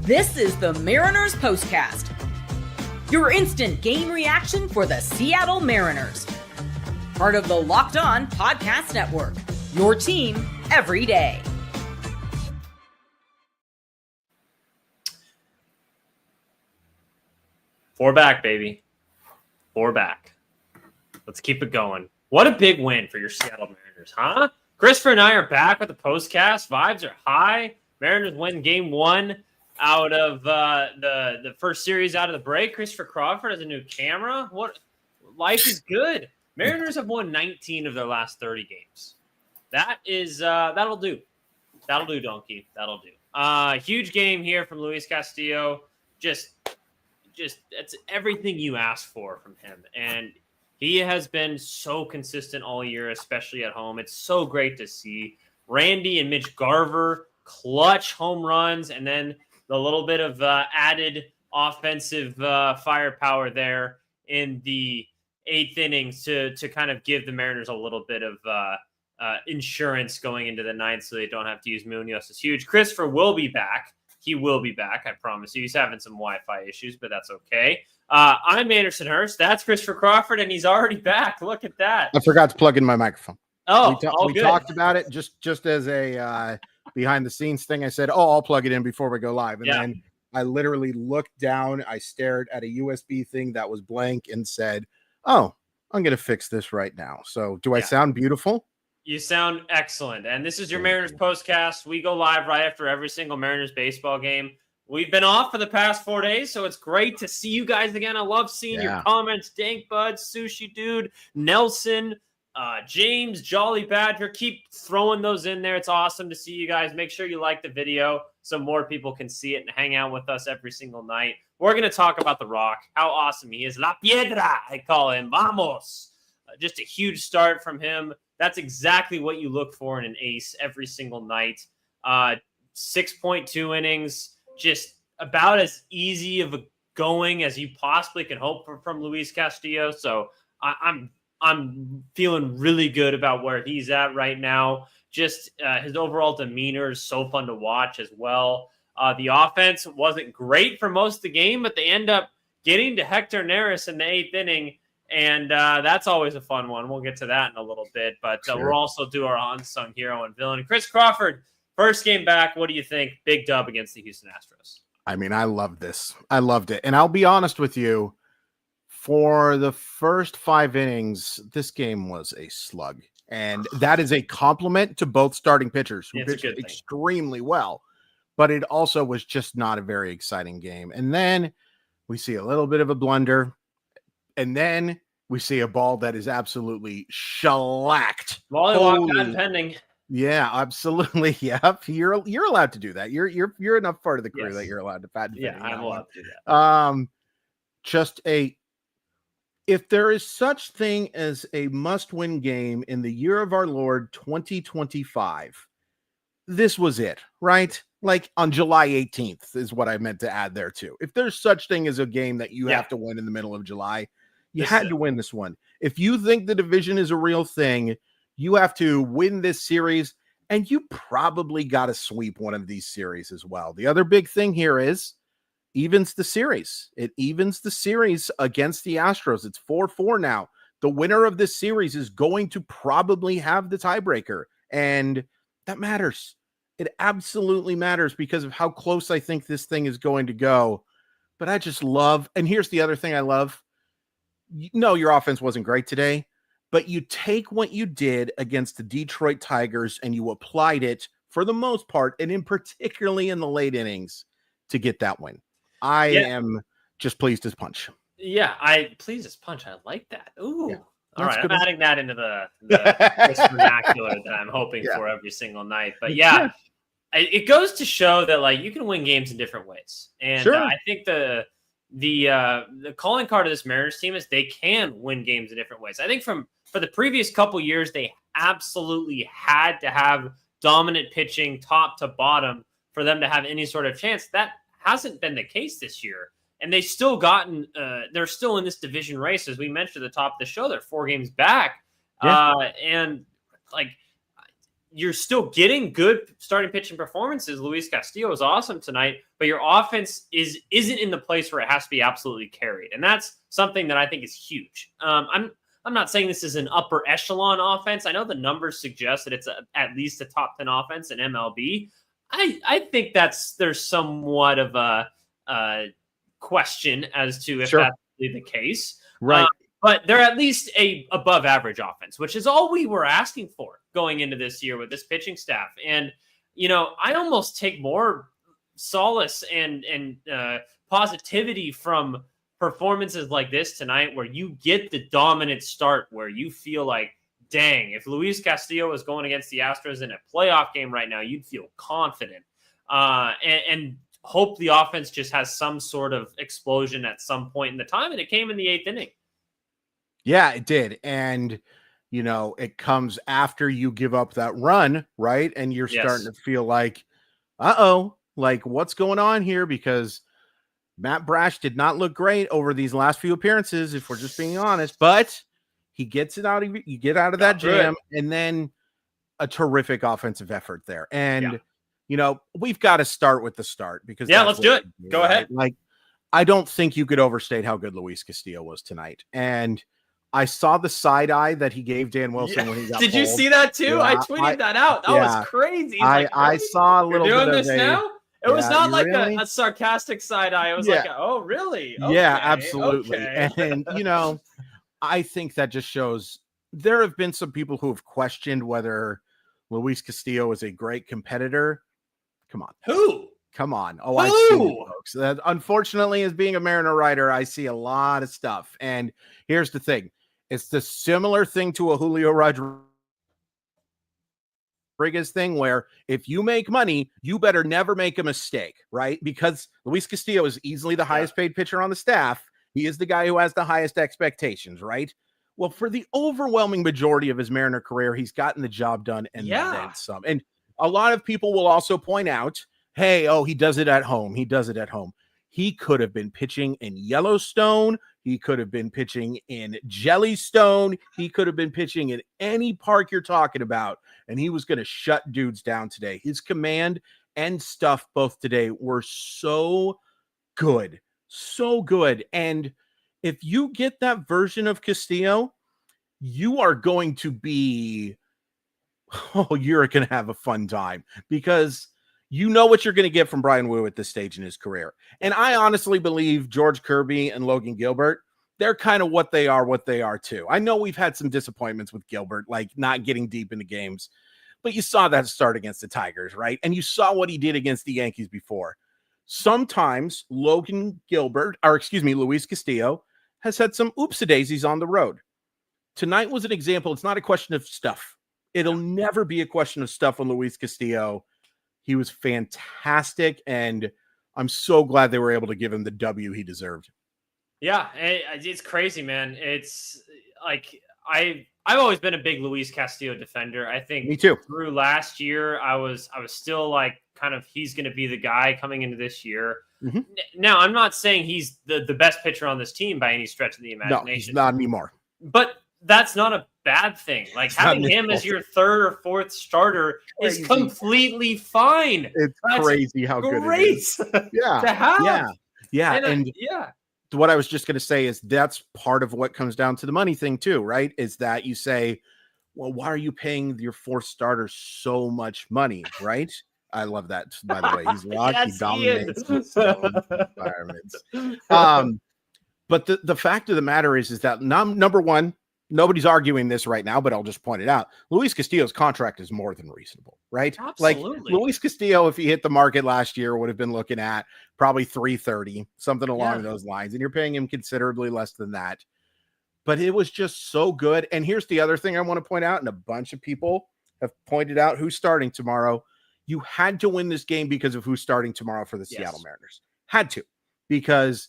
This is the Mariners POSTCAST, your instant game reaction for the Seattle Mariners. Part of the Locked On Podcast Network, your team every day. Four back, baby. Four back. Let's keep it going. What a big win for your Seattle Mariners, huh? Christopher and I are back with the POSTCAST. Vibes are high. Mariners win game one out of the first series out of the break. Christopher Crawford has a new camera. What? Life is good. Mariners have won 19 of their last 30 games. That is that'll do. That'll do, Donkey. That'll do. Huge game here from Luis Castillo. Just it's everything you asked for from him. And he has been so consistent all year, especially at home. It's so great to see. Randy and Mitch Garver, clutch home runs, and then the little bit of added offensive firepower there in the eighth innings to kind of give the Mariners a little bit of insurance going into the ninth so they don't have to use Munoz. It's huge. Christopher will be back. He will be back, I promise you. He's having some Wi-Fi issues, but that's okay. I'm Anderson Hurst. That's Christopher Crawford, and he's already back. Look at that. I forgot to plug in my microphone. Oh, we talked about it just as a behind-the-scenes thing. I said, I'll plug it in before we go live. And then I literally looked down. I stared at a USB thing that was blank and said, I'm going to fix this right now. So do I sound beautiful? You sound excellent. And this is your Mariners POSTCAST. We go live right after every single Mariners baseball game. We've been off for the past 4 days, so it's great to see you guys again. I love seeing your comments. Dank Bud, Sushi Dude, Nelson, James, Jolly Badger. Keep throwing those in there. It's awesome to see you guys. Make sure you like the video so more people can see it and hang out with us every single night. We're going to talk about The Rock, how awesome he is. La Piedra, I call him. Vamos. Just a huge start from him. That's exactly what you look for in an ace every single night. 6.2 innings, just about as easy of a going as you possibly can hope for from Luis Castillo. So I'm feeling really good about where he's at right now. Just his overall demeanor is so fun to watch as well. The offense wasn't great for most of the game, but they end up getting to Hector Neris in the eighth inning. And that's always a fun one. We'll get to that in a little bit. But we'll also do our unsung hero and villain. Chris Crawford, first game back. What do you think? Big dub against the Houston Astros. I mean, I love this. I loved it. And I'll be honest with you. For the first 5 innings, this game was a slug. And that is a compliment to both starting pitchers who pitched extremely well. But it also was just not a very exciting game. And then we see a little bit of a blunder. And then we see a ball that is absolutely shellacked. Patent pending. Yeah, absolutely. Yep. You're allowed to do that. You're enough part of the crew that you're allowed to patent. Yeah, I'm allowed to do that. If there is such thing as a must-win game in the year of our Lord 2025, this was it, right? Like on July 18th is what I meant to add there too. If there's such thing as a game that you have to win in the middle of July, you had to win this one. If you think the division is a real thing, you have to win this series, and you probably got to sweep one of these series as well. The other big thing here is evens the series. It evens the series against the Astros. It's 4-4 now. The winner of this series is going to probably have the tiebreaker, and that matters. It absolutely matters because of how close I think this thing is going to go. But I just love, and here's the other thing I love. No, your offense wasn't great today, but you take what you did against the Detroit Tigers and you applied it for the most part, and in particularly in the late innings, to get that win. I am just pleased as punch. Yeah, pleased as punch. I like that. Ooh. Yeah. All right, I'm adding that into the this vernacular that I'm hoping for every single night. But it goes to show that like you can win games in different ways, and I think the calling card of this Mariners team is they can win games in different ways. I think for the previous couple years, they absolutely had to have dominant pitching top to bottom for them to have any sort of chance. That hasn't been the case this year. And they're still in this division race. As we mentioned at the top of the show, they're 4 games back. And like you're still getting good starting pitching performances. Luis Castillo is awesome tonight, but your offense isn't in the place where it has to be absolutely carried, and that's something that I think is huge. I'm not saying this is an upper echelon offense. I know the numbers suggest that it's at least a top 10 offense in MLB. I think there's somewhat of a question as to if that's really the case, right? But they're at least a above average offense, which is all we were asking for going into this year with this pitching staff. And, I almost take more solace and positivity from performances like this tonight, where you get the dominant start, where you feel like, dang, if Luis Castillo was going against the Astros in a playoff game right now, you'd feel confident and hope the offense just has some sort of explosion at some point in the time. And it came in the 8th inning. Yeah, it did. And, it comes after you give up that run, right? And you're starting to feel like, like what's going on here? Because Matt Brash did not look great over these last few appearances, if we're just being honest, but he gets it out of you get out of that jam, and then a terrific offensive effort there. And, we've got to start with the start, because let's do it. Go ahead. Like, I don't think you could overstate how good Luis Castillo was tonight. And I saw the side eye that he gave Dan Wilson when he got Did you see that too? Yeah, I tweeted that out. That was crazy. I saw a little You're doing bit this of now? It was not like really? a sarcastic side eye. It was like, oh, really? Okay, yeah, absolutely. Okay. And, I think that just shows there have been some people who have questioned whether Luis Castillo is a great competitor. Come on. Who? Come on. Oh, I see it, folks. That, unfortunately, as being a Mariner writer, I see a lot of stuff. And here's the thing. It's the similar thing to a Julio Rodriguez thing, where if you make money, you better never make a mistake, right? Because Luis Castillo is easily the highest paid pitcher on the staff. He is the guy who has the highest expectations, right? Well, for the overwhelming majority of his Mariner career, he's gotten the job done and then some. And a lot of people will also point out, hey, he does it at home. He does it at home. He could have been pitching in Yellowstone. He could have been pitching in Jellystone. He could have been pitching in any park you're talking about, and he was going to shut dudes down today. His command and stuff both today were so good. So good. And if you get that version of Castillo, you are going to be, you're going to have a fun time, because you know what you're going to get from Brian Wu at this stage in his career. And I honestly believe George Kirby and Logan Gilbert, they're kind of what they are too. I know we've had some disappointments with Gilbert, like not getting deep into games, but you saw that start against the Tigers, right? And you saw what he did against the Yankees before. Sometimes Luis Castillo has had some oopsie-daisies on the road. Tonight was an example. It's not a question of stuff. It'll never be a question of stuff on Luis Castillo. He was fantastic, and I'm so glad they were able to give him the W he deserved. Yeah, it's crazy, man. It's like I've always been a big Luis Castillo defender. I think me too. Through last year, I was still like kind of he's going to be the guy coming into this year. Mm-hmm. Now, I'm not saying he's the best pitcher on this team by any stretch of the imagination. No, he's not anymore. But that's not a bad thing. Like it's having him as your third or fourth starter is completely fine. It's crazy how good it is. Yeah. To have. Yeah. And what I was just going to say is that's part of what comes down to the money thing too, right? Is that you say, well, why are you paying your fourth starter so much money, right? I love that, by the way. He's lucky. He dominates environments. But the fact of the matter is that number one, nobody's arguing this right now, but I'll just point it out. Luis Castillo's contract is more than reasonable, right? Absolutely. Like Luis Castillo, if he hit the market last year, would have been looking at probably $330, something along those lines. And you're paying him considerably less than that. But it was just so good. And here's the other thing I want to point out, and a bunch of people have pointed out who's starting tomorrow. You had to win this game because of who's starting tomorrow for the Seattle Mariners. Had to. Because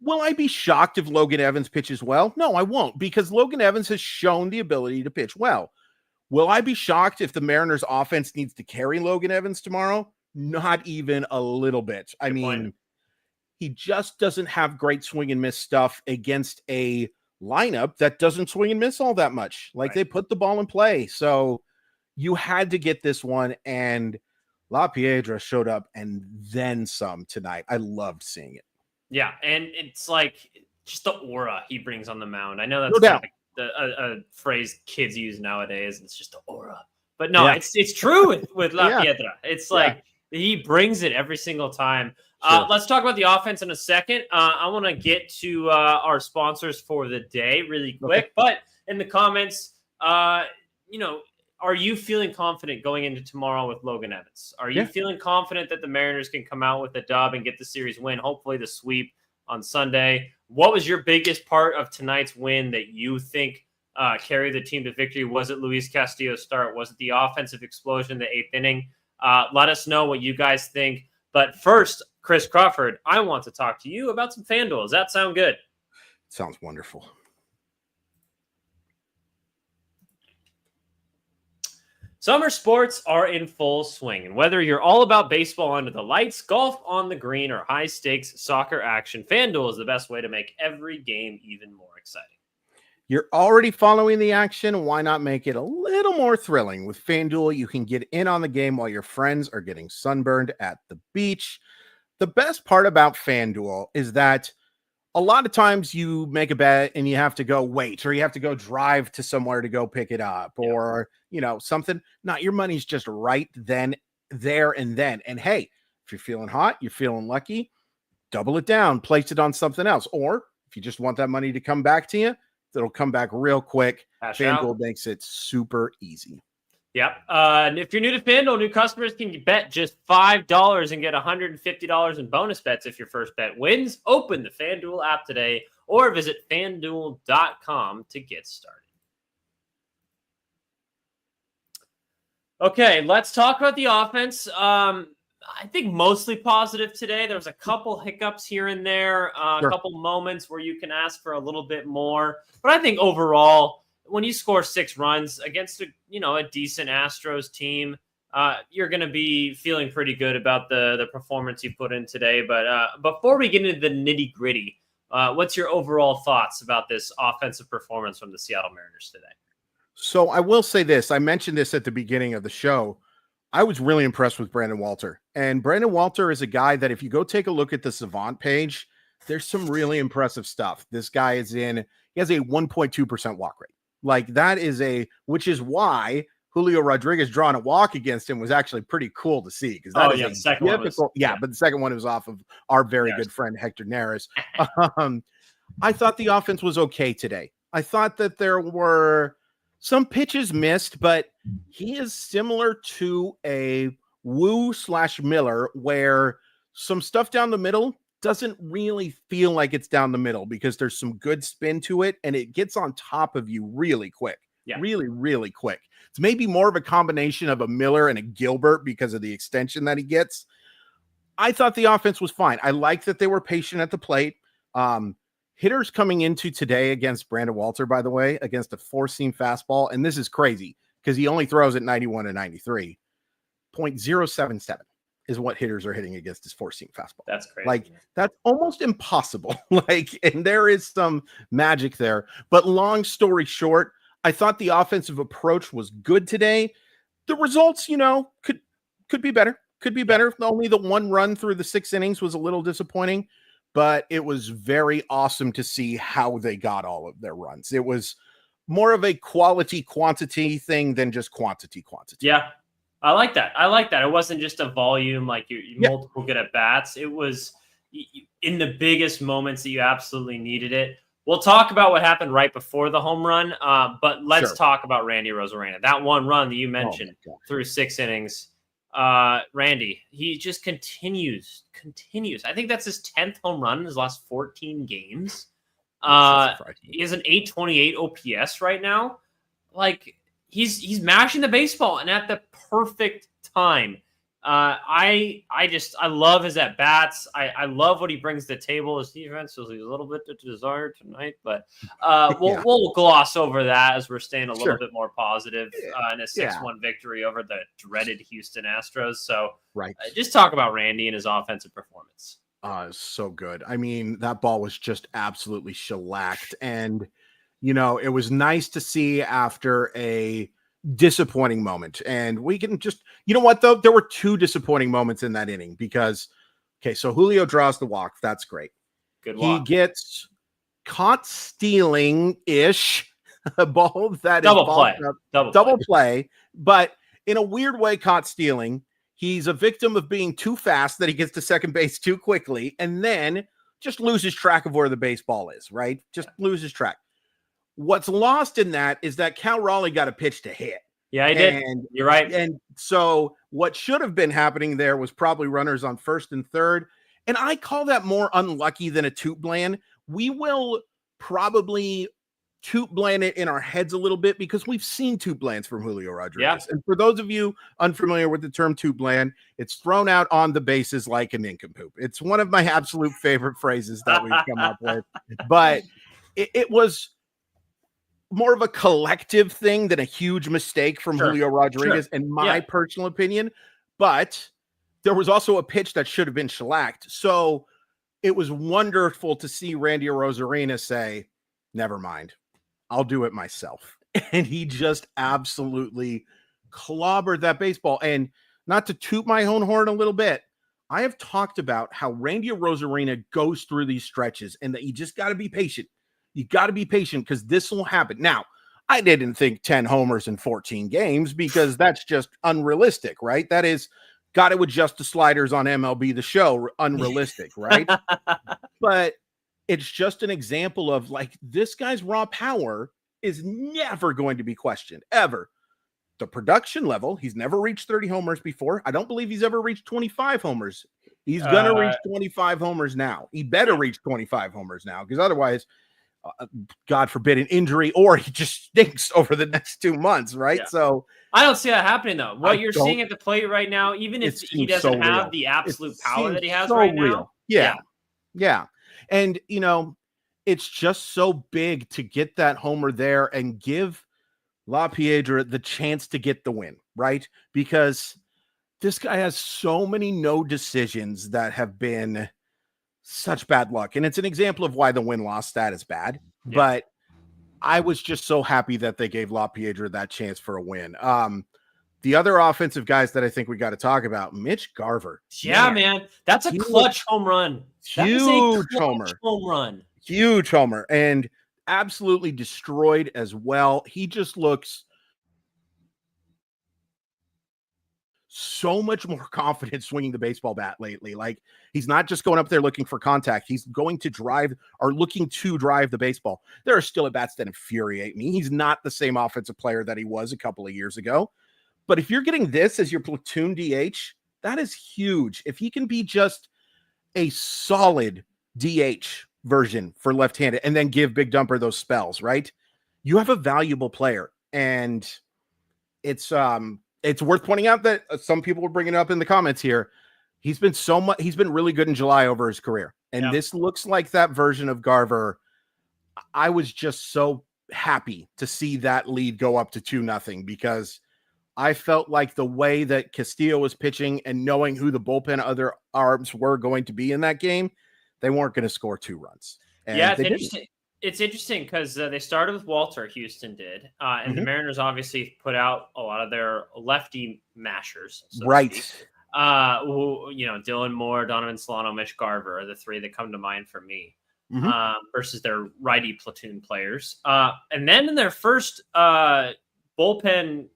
will I be shocked if Logan Evans pitches well? No, I won't, because Logan Evans has shown the ability to pitch well. Will I be shocked if the Mariners offense needs to carry Logan Evans tomorrow? Not even a little bit. I mean, he just doesn't have great swing and miss stuff against a lineup that doesn't swing and miss all that much. Like they put the ball in play. So You had to get this one, and La Piedra showed up and then some tonight. I loved seeing it. Yeah, and it's like just the aura he brings on the mound. I know No that's kind doubt. of a phrase kids use nowadays. It's just the aura. But no, it's true with La Piedra. It's like he brings it every single time. Sure. Let's talk about the offense in a second. I want to get to our sponsors for the day really quick. Okay. But in the comments, are you feeling confident going into tomorrow with Logan Evans? Are you feeling confident that the Mariners can come out with a dub and get the series win, hopefully the sweep on Sunday? What was your biggest part of tonight's win that you think carried the team to victory? Was it Luis Castillo's start? Was it the offensive explosion in the 8th inning? Let us know what you guys think. But first, Chris Crawford, I want to talk to you about some FanDuel. Does that sound good? Sounds wonderful. Summer sports are in full swing, and whether you're all about baseball under the lights, golf on the green, or high-stakes soccer action, FanDuel is the best way to make every game even more exciting. You're already following the action. Why not make it a little more thrilling? With FanDuel, you can get in on the game while your friends are getting sunburned at the beach. The best part about FanDuel is that a lot of times you make a bet and you have to go wait, or you have to go drive to somewhere to go pick it up, or, something. Not your money's just right then, there, and then. And hey, if you're feeling hot, you're feeling lucky, double it down, place it on something else. Or if you just want that money to come back to you, it'll come back real quick. FanDuel makes it super easy. Yep. And if you're new to FanDuel, new customers can bet just $5 and get $150 in bonus bets if your first bet wins. Open the FanDuel app today or visit FanDuel.com to get started. Okay, let's talk about the offense. I think mostly positive today. There was a couple hiccups here and there, a couple moments where you can ask for a little bit more. But I think overall, when you score 6 runs against a decent Astros team, you're going to be feeling pretty good about the performance you put in today. But before we get into the nitty gritty, what's your overall thoughts about this offensive performance from the Seattle Mariners today? So I will say this. I mentioned this at the beginning of the show. I was really impressed with Brandon Walter. And Brandon Walter is a guy that if you go take a look at the Savant page, there's some really impressive stuff. This guy he has a 1.2% walk rate. Like that which is why Julio Rodriguez drawing a walk against him was actually pretty cool to see. Because that is second difficult. But the second one was off of our very good friend Hector Neris. I thought the offense was okay today. I thought that there were some pitches missed, but he is similar to a Wu/Miller, where some stuff down the middle doesn't really feel like it's down the middle because there's some good spin to it and it gets on top of you really quick. Really, really quick. It's maybe more of a combination of a Miller and a Gilbert because of the extension that he gets. I thought the offense was fine. I like that they were patient at the plate. Hitters coming into today against Brandon Walter, by the way, against a 4-seam fastball. And this is crazy because he only throws at 91 and 93. 0.077 is what hitters are hitting against his 4-seam fastball. That's crazy. Like, that's almost impossible. And there is some magic there. But long story short, I thought the offensive approach was good today. The results, could be better. Could be better. Only the 1 run through the 6 innings was a little disappointing, but it was very awesome to see how they got all of their runs. It was more of a quality-quantity thing than just quantity. Yeah. I like that. It wasn't just a volume, like multiple good at bats. It was in the biggest moments that you absolutely needed it. We'll talk about what happened right before the home run, but let's talk about Randy Arozarena. That 1 run that you mentioned through 6 innings. Randy, he just continues. I think that's his 10th home run in his last 14 games. He has an 828 OPS right now. Like, he's mashing the baseball and at the perfect time. I love his at bats. I love what he brings to the table. His defense was a little bit to desire tonight, but we'll gloss over that as we're staying a little bit more positive in a 6-1 victory over the dreaded Houston Astros. So just talk about Randy and his offensive performance. So good. I mean, that ball was just absolutely shellacked. And, it was nice to see after a disappointing moment. And we can just, you know what, though? There were two disappointing moments in that inning because, okay, so Julio draws the walk. That's great. Good He walk. gets caught stealing-ish a ball that Double is play. Double play, but in a weird way caught stealing. He's a victim of being too fast that he gets to second base too quickly and then just loses track of where the baseball is, right? Just loses track. What's lost in that is that Cal Raleigh got a pitch to hit. Yeah, he did. You're right. And so what should have been happening there was probably runners on first and third. And I call that more unlucky than a toot bland. We will probably toot bland it in our heads a little bit because we've seen toot blands from Julio Rodriguez. Yeah. And for those of you unfamiliar with the term toot bland, it's thrown out on the bases like a nincompoop. It's one of my absolute favorite phrases that we've come up with. But it was more of a collective thing than a huge mistake from Julio Rodriguez, in my personal opinion. But there was also a pitch that should have been shellacked. So it was wonderful to see Randy Arozarena say, never mind, I'll do it myself. And he just absolutely clobbered that baseball. And not to toot my own horn a little bit, I have talked about how Randy Arozarena goes through these stretches and that you just got to be patient. You got to be patient because this will happen. Now, I didn't think 10 homers in 14 games because that's just unrealistic, right? That is got to adjust the sliders on MLB The Show, unrealistic, right? But it's just an example of like this guy's raw power is never going to be questioned, ever. The production level, he's never reached 30 homers before. I don't believe he's ever reached 25 homers. He's going to reach 25 homers now. He better reach 25 homers now because otherwise, God forbid, an injury or he just stinks over the next 2 months, right? Yeah. So I don't see that happening, though. What you're seeing at the plate right now, even if he doesn't have the absolute power that he has right now. Yeah. And, you know, it's just so big to get that homer there and give La Piedra the chance to get the win, right? Because this guy has so many no decisions that have been such bad luck. And it's an example of why the win-loss stat is bad. Yeah. But I was just so happy that they gave La Piedra that chance for a win. The other offensive guys that I think we got to talk about, Mitch Garver. Yeah, man. That's a clutch home run. Huge homer. Home run. Huge homer. And absolutely destroyed as well. He just looks so much more confident swinging the baseball bat lately. Like he's not just going up there looking for contact. He's going to drive or looking to drive the baseball. There are still at bats that infuriate me. He's not the same offensive player that he was a couple of years ago. But if you're getting this as your platoon DH, that is huge. If he can be just a solid DH version for left-handed and then give Big Dumper those spells, right? You have a valuable player. And it's worth pointing out that some people were bringing it up in the comments here. He's been really good in July over his career. And this looks like that version of Garver. I was just so happy to see that lead go up to 2-0 because I felt like the way that Castillo was pitching and knowing who the bullpen other arms were going to be in that game, they weren't going to score 2 runs. And it's interesting. It's interesting because they started with Walter, Houston did, and the Mariners obviously put out a lot of their lefty mashers. So right. Dylan Moore, Donovan Solano, Mitch Garver are the 3 that come to mind for me versus their righty platoon players. And then in their first bullpen,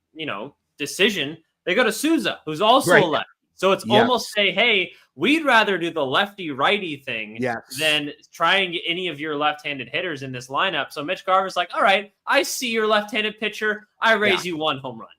decision, they go to Souza, who's also a lefty. So it's almost say, hey, we'd rather do the lefty-righty thing than try and get any of your left-handed hitters in this lineup. So Mitch Garver's like, all right, I see your left-handed pitcher. I raise you 1 home run.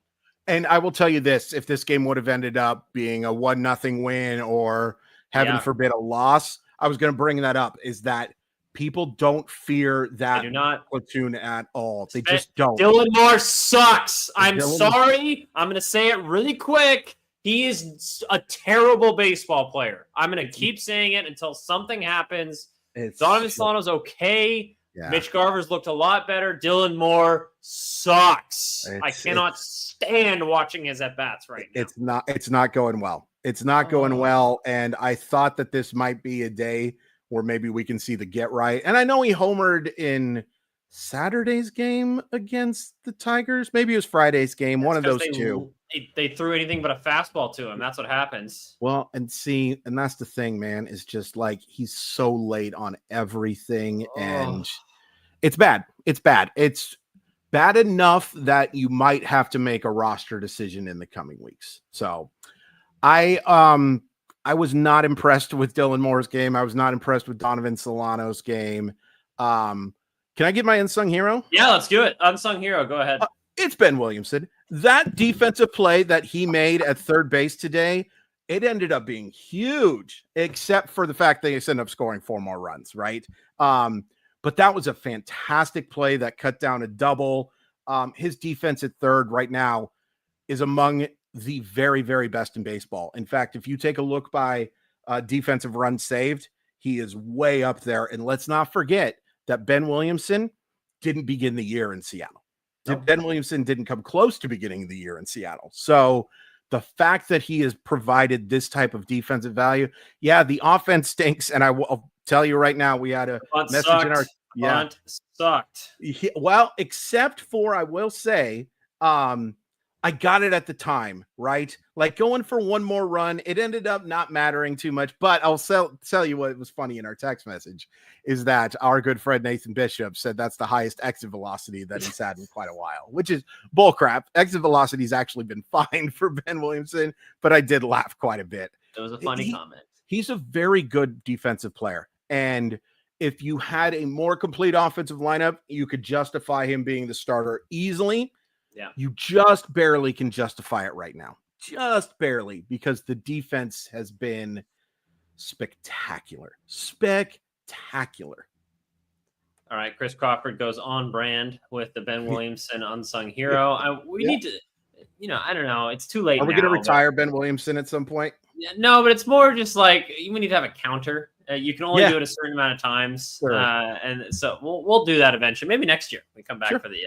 And I will tell you this, if this game would have ended up being a 1-0 win or heaven forbid a loss, I was going to bring that up, is that people don't fear that platoon at all. They just don't. Dylan Moore sucks. I'm sorry. I'm going to say it really quick. He is a terrible baseball player. I'm going to keep saying it until something happens. Donovan Solano's okay. Yeah. Mitch Garver's looked a lot better. Dylan Moore sucks. I cannot stand watching his at-bats right now. It's not going well. It's not going well. And I thought that this might be a day where maybe we can see the get right. And I know he homered in Saturday's game against the Tigers. Maybe it was Friday's game. One of those two. They threw anything but a fastball to him. That's what happens. Well, and that's the thing, man, is just like he's so late on everything, and it's bad. It's bad. It's bad enough that you might have to make a roster decision in the coming weeks. So I was not impressed with Dylan Moore's game. I was not impressed with Donovan Solano's game. Can I get my unsung hero? Yeah, let's do it. Unsung hero. Go ahead. It's Ben Williamson. That defensive play that he made at third base today, it ended up being huge, except for the fact that he ended up scoring 4 more runs, right? But that was a fantastic play that cut down a double. His defense at third right now is among the very, very best in baseball. In fact, if you take a look by defensive runs saved, he is way up there. And let's not forget that Ben Williamson didn't begin the year in Seattle. Nope. Ben Williamson didn't come close to beginning the year in Seattle. So the fact that he has provided this type of defensive value, yeah, the offense stinks. And I'll tell you right now, we had a message in our sucked. Well, except for, I will say, I got it at the time, right? Like going for one more run, it ended up not mattering too much. But I'll tell you what was funny in our text message is that our good friend Nathan Bishop said that's the highest exit velocity that he's had in quite a while, which is bullcrap. Exit velocity has actually been fine for Ben Williamson, but I did laugh quite a bit. It was a funny comment. He's a very good defensive player. And if you had a more complete offensive lineup, you could justify him being the starter easily. Yeah. You just barely can justify it right now. Just barely, because the defense has been spectacular. Spectacular. All right. Chris Crawford goes on brand with the Ben Williamson unsung hero. We need to, I don't know. It's too late. Are we going to retire Ben Williamson at some point? No, but it's more just like we need to have a counter. You can only do it a certain amount of times. Sure. And so we'll do that eventually. Maybe next year we come back for the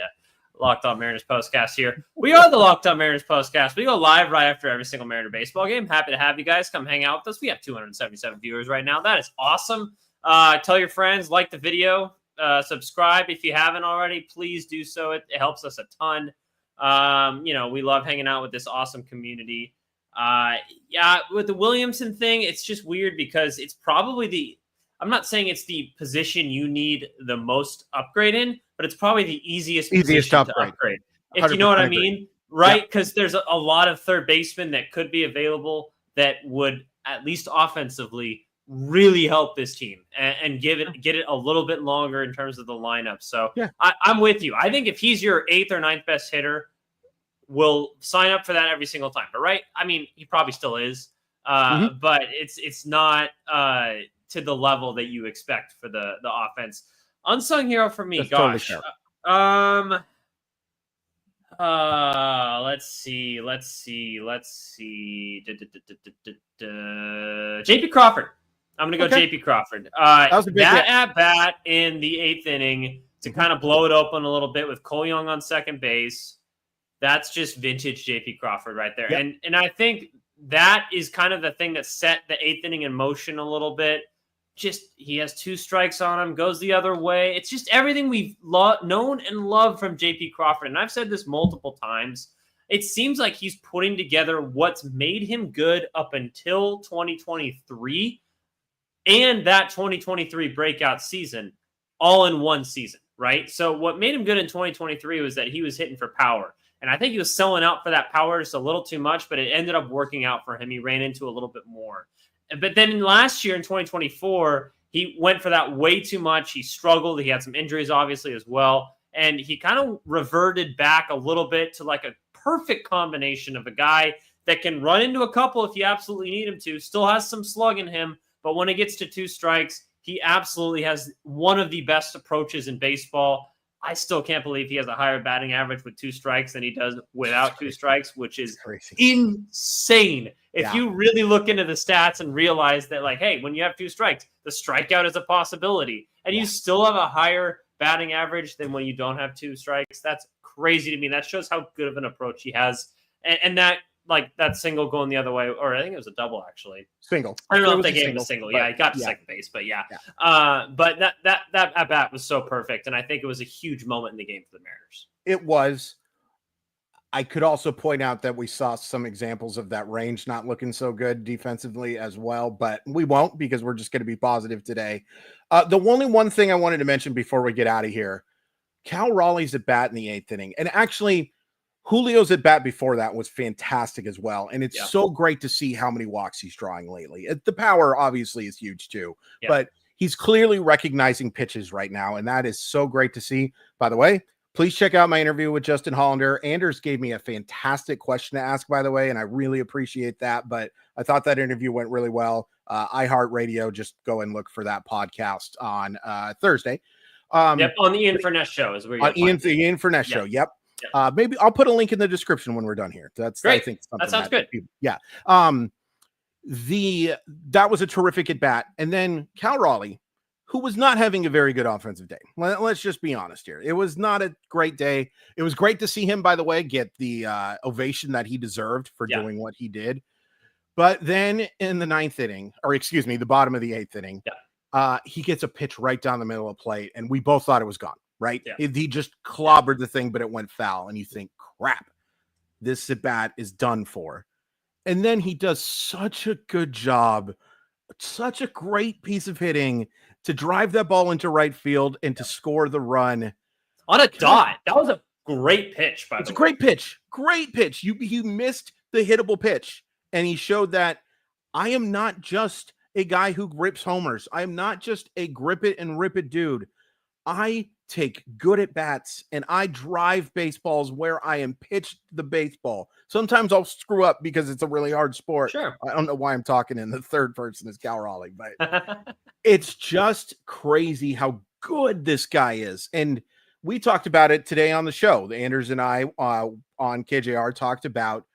Locked On Mariners postcast here. We are the Locked On Mariners postcast. We go live right after every single Mariner baseball game. Happy to have you guys come hang out with us. We have 277 viewers right now. That is awesome. Tell your friends, like the video, subscribe if you haven't already. Please do so. It helps us a ton. We love hanging out with this awesome community. With the Williamson thing, it's just weird because it's probably I'm not saying it's the position you need the most upgrade in, but it's probably the easiest position to upgrade. If you know what I mean, right? Because there's a lot of third basemen that could be available that would, at least offensively, really help this team and get it a little bit longer in terms of the lineup. So I'm with you. I think if he's your 8th or 9th best hitter, we'll sign up for that every single time. But right, I mean, he probably still is, but it's not to the level that you expect for the offense. Unsung hero for me. That's gosh. Totally let's see. JP Crawford. I'm going to go JP Crawford. That at bat in the 8th inning to kind of blow it open a little bit with Cole Young on second base. That's just vintage JP Crawford right there. Yep. And I think that is kind of the thing that set the 8th inning in motion a little bit. Just he has 2 strikes on him, goes the other way. It's just everything we've known and loved from JP Crawford. And I've said this multiple times. It seems like he's putting together what's made him good up until 2023 and that 2023 breakout season all in one season, right? So what made him good in 2023 was that he was hitting for power. And I think he was selling out for that power just a little too much, but it ended up working out for him. He ran into a little bit more. But then last year in 2024, he went for that way too much. He struggled. He had some injuries, obviously, as well. And he kind of reverted back a little bit to like a perfect combination of a guy that can run into a couple if you absolutely need him to, still has some slug in him. But when it gets to 2 strikes, he absolutely has one of the best approaches in baseball. I still can't believe he has a higher batting average with 2 strikes than he does without 2 strikes, which is insane. If you really look into the stats and realize that, like, hey, when you have 2 strikes, the strikeout is a possibility, and you still have a higher batting average than when you don't have 2 strikes, that's crazy to me. That shows how good of an approach he has. And that like that single going the other way, or I think it was a double actually. Single. I don't know It if they was gave him a single. but Yeah, he got to second base, but but that at bat was so perfect, and I think it was a huge moment in the game for the Mariners. It was. I could also point out that we saw some examples of that range not looking so good defensively as well, but we won't because we're just going to be positive today. The only one thing I wanted to mention before we get out of here, Cal Raleigh's at bat in the 8th inning. And actually, Julio's at bat before that was fantastic as well. And it's so great to see how many walks he's drawing lately. The power obviously is huge too, but he's clearly recognizing pitches right now. And that is so great to see. By the way, please check out my interview with Justin Hollander. Anders gave me a fantastic question to ask, by the way, and I really appreciate that. But I thought that interview went really well. iHeartRadio, just go and look for that podcast on Thursday. On the Ian Furness show is where you're the Ian Furness show. Yep. Maybe I'll put a link in the description when we're done here. That's great. I think that sounds good. That was a terrific at bat, and then Cal Raleigh, who was not having a very good offensive day. Let's just be honest here. It was not a great day. It was great to see him, by the way, get the ovation that he deserved for doing what he did. But then in the 9th inning, or excuse me, the bottom of the 8th inning, he gets a pitch right down the middle of the plate, and we both thought it was gone, right? Yeah. He just clobbered the thing, but it went foul, and you think, crap, this at-bat is done for. And then he does such a good job, such a great piece of hitting to drive that ball into right field and to score the run on a dot. That was a great pitch. By the way, it's a great pitch. Great pitch. You missed the hittable pitch, and he showed that I am not just a guy who rips homers. I am not just a grip it and rip it dude. I take good at bats and I drive baseballs where I am pitched the baseball. Sometimes I'll screw up because it's a really hard sport. Sure. I don't know why I'm talking in the third person as Cal Raleigh, but it's just crazy how good this guy is. And we talked about it today on the show. Anders and I on KJR talked about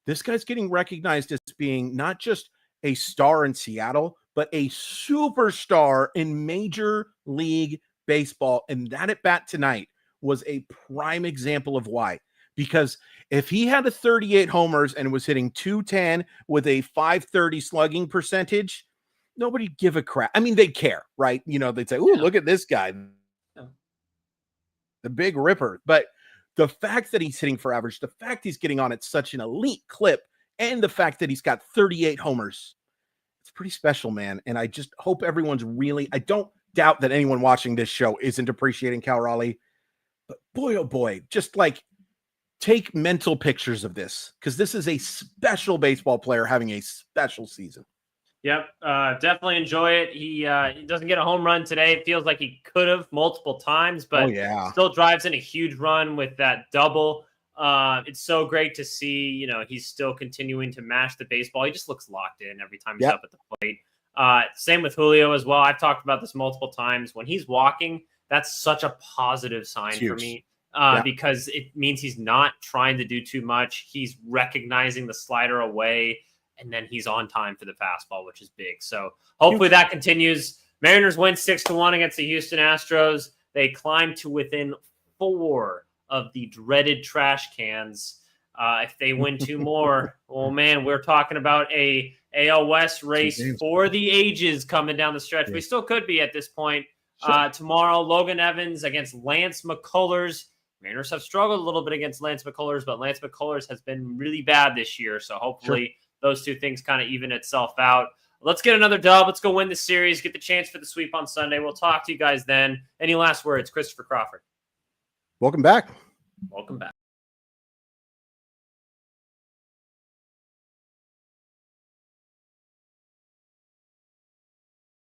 this guy's getting recognized as being not just a star in Seattle, but a superstar in Major League Baseball. And that at bat tonight was a prime example of why. Because if he had a 38 homers and was hitting 210 with a 530 slugging percentage, nobody'd give a crap. I mean, they'd care, right? You know, they'd say, "Ooh, look at this guy, the big ripper." But the fact that he's hitting for average, the fact he's getting on at such an elite clip, and the fact that he's got 38 homers, it's pretty special, man. And I just hope everyone's really, I don't doubt that anyone watching this show isn't appreciating Cal Raleigh, but boy, oh boy, just like take mental pictures of this, because this is a special baseball player having a special season. Yep, definitely enjoy it. He doesn't get a home run today. It feels like he could have multiple times, but still drives in a huge run with that double. It's so great to see, you know, he's still continuing to mash the baseball. He just looks locked in every time he's up at the plate. Same with Julio as well. I've talked about this multiple times. When he's walking, that's such a positive sign for me because it means he's not trying to do too much. He's recognizing the slider away, and then he's on time for the fastball, which is big. So hopefully that continues. Mariners win 6-1 against the Houston Astros. They climb to within 4 of the dreaded trash cans. If they win 2 more, oh man, we're talking about a AL West race for the ages coming down the stretch. We still could be at this point. Tomorrow, Logan Evans against Lance McCullers. Mariners have struggled a little bit against Lance McCullers, but Lance McCullers has been really bad this year. So hopefully those two things kind of even itself out. Let's get another dub. Let's go win the series, get the chance for the sweep on Sunday. We'll talk to you guys then. Any last words, Christopher Crawford? Welcome back. Welcome back.